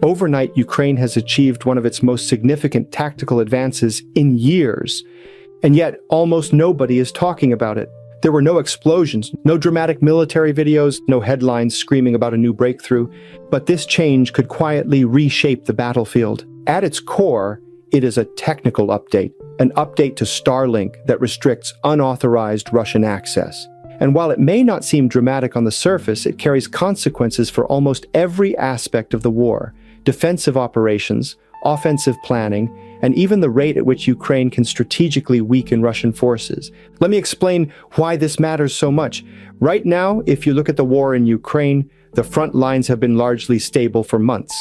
Overnight, Ukraine has achieved one of its most significant tactical advances in years, and yet almost nobody is talking about it. There were no explosions, no dramatic military videos, no headlines screaming about a new breakthrough, but this change could quietly reshape the battlefield. At its core, it is a technical update, an update to Starlink that restricts unauthorized Russian access. And while it may not seem dramatic on the surface, it carries consequences for almost every aspect of the war: defensive operations, offensive planning, and even the rate at which Ukraine can strategically weaken Russian forces. Let me explain why this matters so much. Right now, if you look at the war in Ukraine, the front lines have been largely stable for months.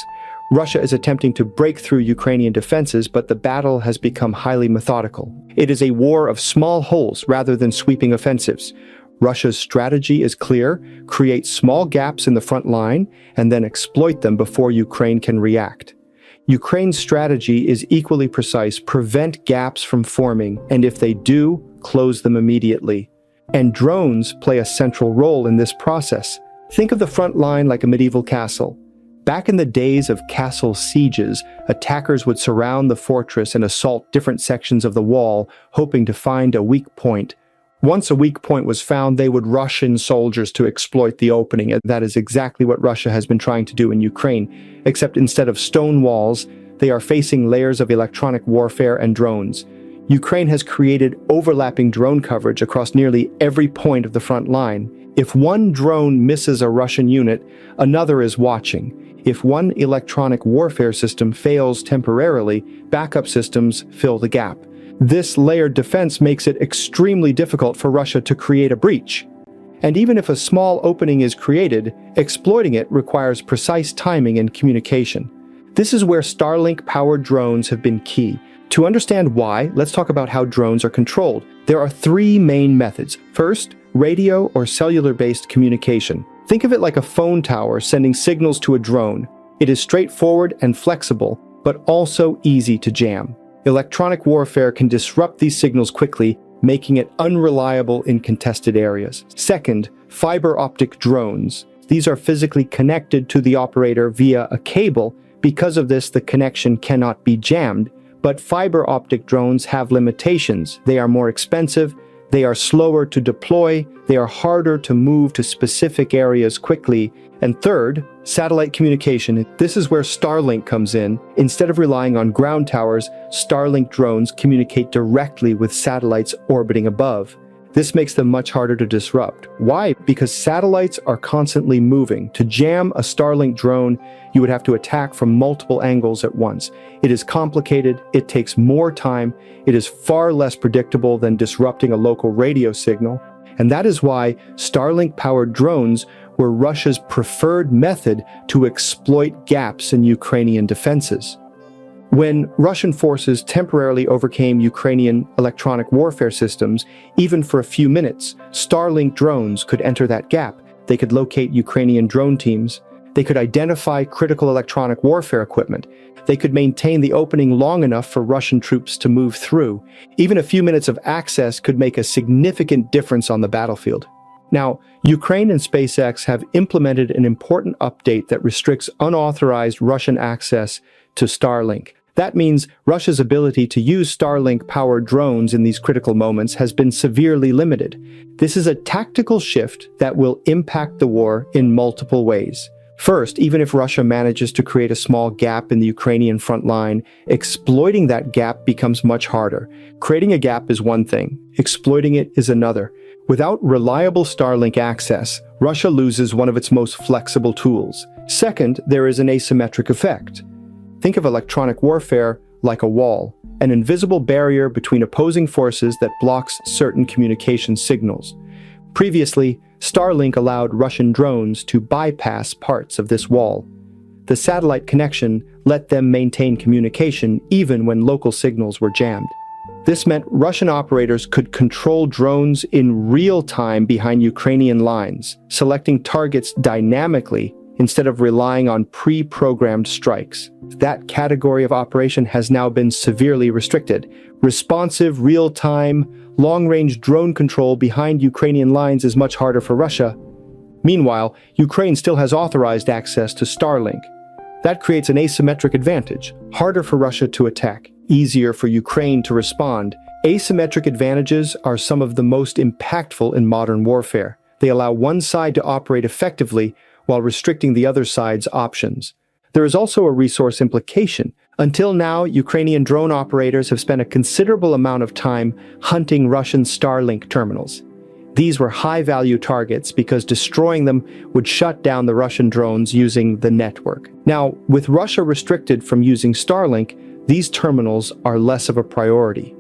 Russia is attempting to break through Ukrainian defenses, but the battle has become highly methodical. It is a war of small holes rather than sweeping offensives. Russia's strategy is clear: create small gaps in the front line and then exploit them before Ukraine can react. Ukraine's strategy is equally precise: prevent gaps from forming, and if they do, close them immediately. And drones play a central role in this process. Think of the front line like a medieval castle. Back in the days of castle sieges, attackers would surround the fortress and assault different sections of the wall, hoping to find a weak point. Once a weak point was found, they would rush in soldiers to exploit the opening, and that is exactly what Russia has been trying to do in Ukraine, except instead of stone walls, they are facing layers of electronic warfare and drones. Ukraine has created overlapping drone coverage across nearly every point of the front line. If one drone misses a Russian unit, another is watching. If one electronic warfare system fails temporarily, backup systems fill the gap. This layered defense makes it extremely difficult for Russia to create a breach. And even if a small opening is created, exploiting it requires precise timing and communication. This is where Starlink-powered drones have been key. To understand why, let's talk about how drones are controlled. There are three main methods. First, radio or cellular-based communication. Think of it like a phone tower sending signals to a drone. It is straightforward and flexible, but also easy to jam. Electronic warfare can disrupt these signals quickly, making it unreliable in contested areas. Second, fiber optic drones. These are physically connected to the operator via a cable. Because of this, the connection cannot be jammed. But fiber optic drones have limitations. They are more expensive, they are slower to deploy, they are harder to move to specific areas quickly. And third, satellite communication. This is where Starlink comes in. Instead of relying on ground towers, Starlink drones communicate directly with satellites orbiting above. This makes them much harder to disrupt. Why? Because satellites are constantly moving. To jam a Starlink drone, you would have to attack from multiple angles at once. It is complicated, it takes more time, it is far less predictable than disrupting a local radio signal. And that is why Starlink-powered drones were Russia's preferred method to exploit gaps in Ukrainian defenses. When Russian forces temporarily overcame Ukrainian electronic warfare systems, even for a few minutes, Starlink drones could enter that gap. They could locate Ukrainian drone teams. They could identify critical electronic warfare equipment. They could maintain the opening long enough for Russian troops to move through. Even a few minutes of access could make a significant difference on the battlefield. Now, Ukraine and SpaceX have implemented an important update that restricts unauthorized Russian access to Starlink. That means Russia's ability to use Starlink-powered drones in these critical moments has been severely limited. This is a tactical shift that will impact the war in multiple ways. First, even if Russia manages to create a small gap in the Ukrainian front line, exploiting that gap becomes much harder. Creating a gap is one thing, exploiting it is another. Without reliable Starlink access, Russia loses one of its most flexible tools. Second, there is an asymmetric effect. Think of electronic warfare like a wall, an invisible barrier between opposing forces that blocks certain communication signals. Previously, Starlink allowed Russian drones to bypass parts of this wall. The satellite connection let them maintain communication even when local signals were jammed. This meant Russian operators could control drones in real time behind Ukrainian lines, selecting targets dynamically instead of relying on pre-programmed strikes. That category of operation has now been severely restricted. Responsive, real-time, long-range drone control behind Ukrainian lines is much harder for Russia. Meanwhile, Ukraine still has authorized access to Starlink. That creates an asymmetric advantage, harder for Russia to attack, easier for Ukraine to respond. Asymmetric advantages are some of the most impactful in modern warfare. They allow one side to operate effectively while restricting the other side's options. There is also a resource implication. Until now, Ukrainian drone operators have spent a considerable amount of time hunting Russian Starlink terminals. These were high-value targets because destroying them would shut down the Russian drones using the network. Now, with Russia restricted from using Starlink, these terminals are less of a priority.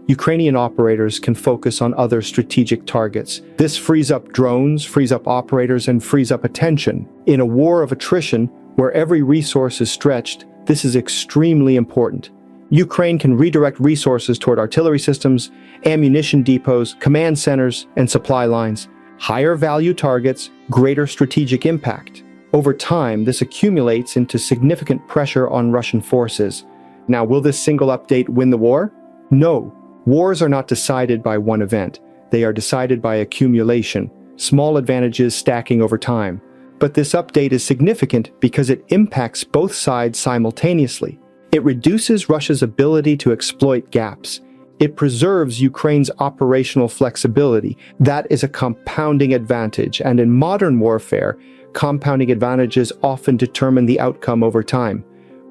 Ukrainian operators can focus on other strategic targets. This frees up drones, frees up operators, and frees up attention. In a war of attrition, where every resource is stretched, this is extremely important. Ukraine can redirect resources toward artillery systems, ammunition depots, command centers, and supply lines. Higher value targets, greater strategic impact. Over time, this accumulates into significant pressure on Russian forces. Now, will this single update win the war? No. Wars are not decided by one event. They are decided by accumulation, small advantages stacking over time. But this update is significant because it impacts both sides simultaneously. It reduces Russia's ability to exploit gaps. It preserves Ukraine's operational flexibility. That is a compounding advantage, and in modern warfare, compounding advantages often determine the outcome over time.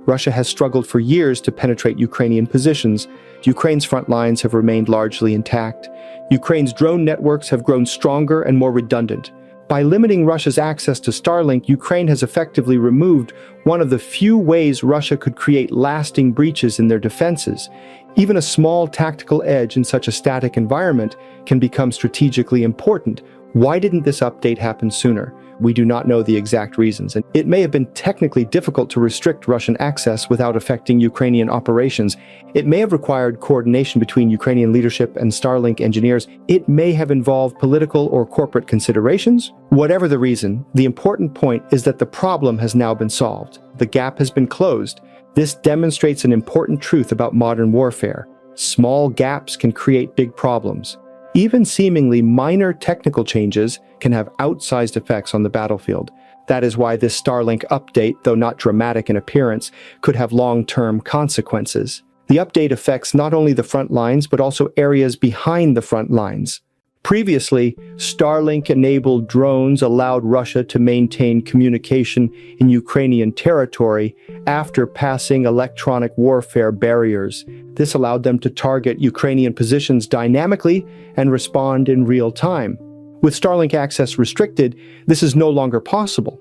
Russia has struggled for years to penetrate Ukrainian positions. Ukraine's front lines have remained largely intact. Ukraine's drone networks have grown stronger and more redundant. By limiting Russia's access to Starlink, Ukraine has effectively removed one of the few ways Russia could create lasting breaches in their defenses. Even a small tactical edge in such a static environment can become strategically important. Why didn't this update happen sooner? We do not know the exact reasons, and it may have been technically difficult to restrict Russian access without affecting Ukrainian operations. It may have required coordination between Ukrainian leadership and Starlink engineers. It may have involved political or corporate considerations. Whatever the reason, the important point is that the problem has now been solved. The gap has been closed. This demonstrates an important truth about modern warfare. Small gaps can create big problems. Even seemingly minor technical changes can have outsized effects on the battlefield. That is why this Starlink update, though not dramatic in appearance, could have long-term consequences. The update affects not only the front lines, but also areas behind the front lines. Previously, Starlink-enabled drones allowed Russia to maintain communication in Ukrainian territory after passing electronic warfare barriers. This allowed them to target Ukrainian positions dynamically and respond in real time. With Starlink access restricted, this is no longer possible.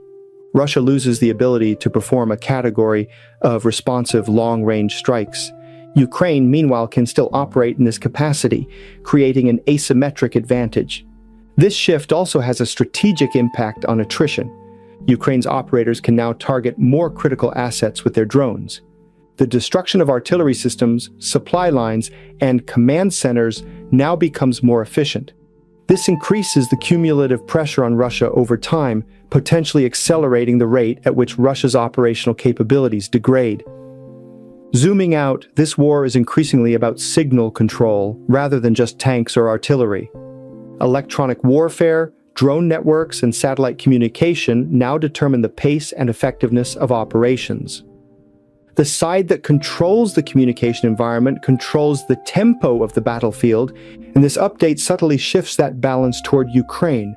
Russia loses the ability to perform a category of responsive long-range strikes. Ukraine, meanwhile, can still operate in this capacity, creating an asymmetric advantage. This shift also has a strategic impact on attrition. Ukraine's operators can now target more critical assets with their drones. The destruction of artillery systems, supply lines, and command centers now becomes more efficient. This increases the cumulative pressure on Russia over time, potentially accelerating the rate at which Russia's operational capabilities degrade. Zooming out, this war is increasingly about signal control rather than just tanks or artillery. Electronic warfare, drone networks, and satellite communication now determine the pace and effectiveness of operations. The side that controls the communication environment controls the tempo of the battlefield, and this update subtly shifts that balance toward Ukraine.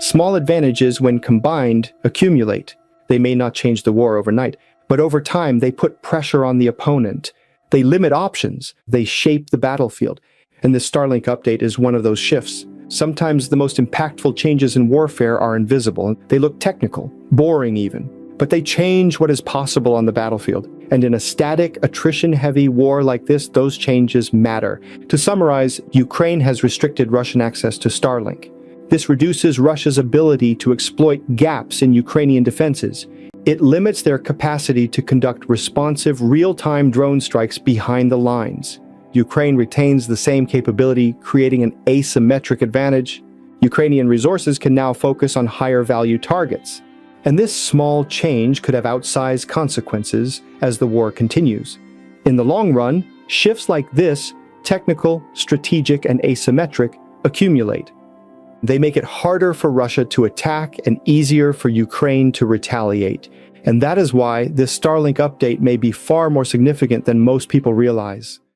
Small advantages, when combined, accumulate. They may not change the war overnight, but over time they put pressure on the opponent. They limit options. They shape the battlefield. And this Starlink update is one of those shifts. Sometimes the most impactful changes in warfare are invisible. They look technical, boring even, but they change what is possible on the battlefield. And in a static, attrition-heavy war like this, those changes matter. To summarize, Ukraine has restricted Russian access to Starlink. This reduces Russia's ability to exploit gaps in Ukrainian defenses. It limits their capacity to conduct responsive, real-time drone strikes behind the lines. Ukraine retains the same capability, creating an asymmetric advantage. Ukrainian resources can now focus on higher-value targets. And this small change could have outsized consequences as the war continues. In the long run, shifts like this, technical, strategic, and asymmetric, accumulate. They make it harder for Russia to attack and easier for Ukraine to retaliate. And that is why this Starlink update may be far more significant than most people realize.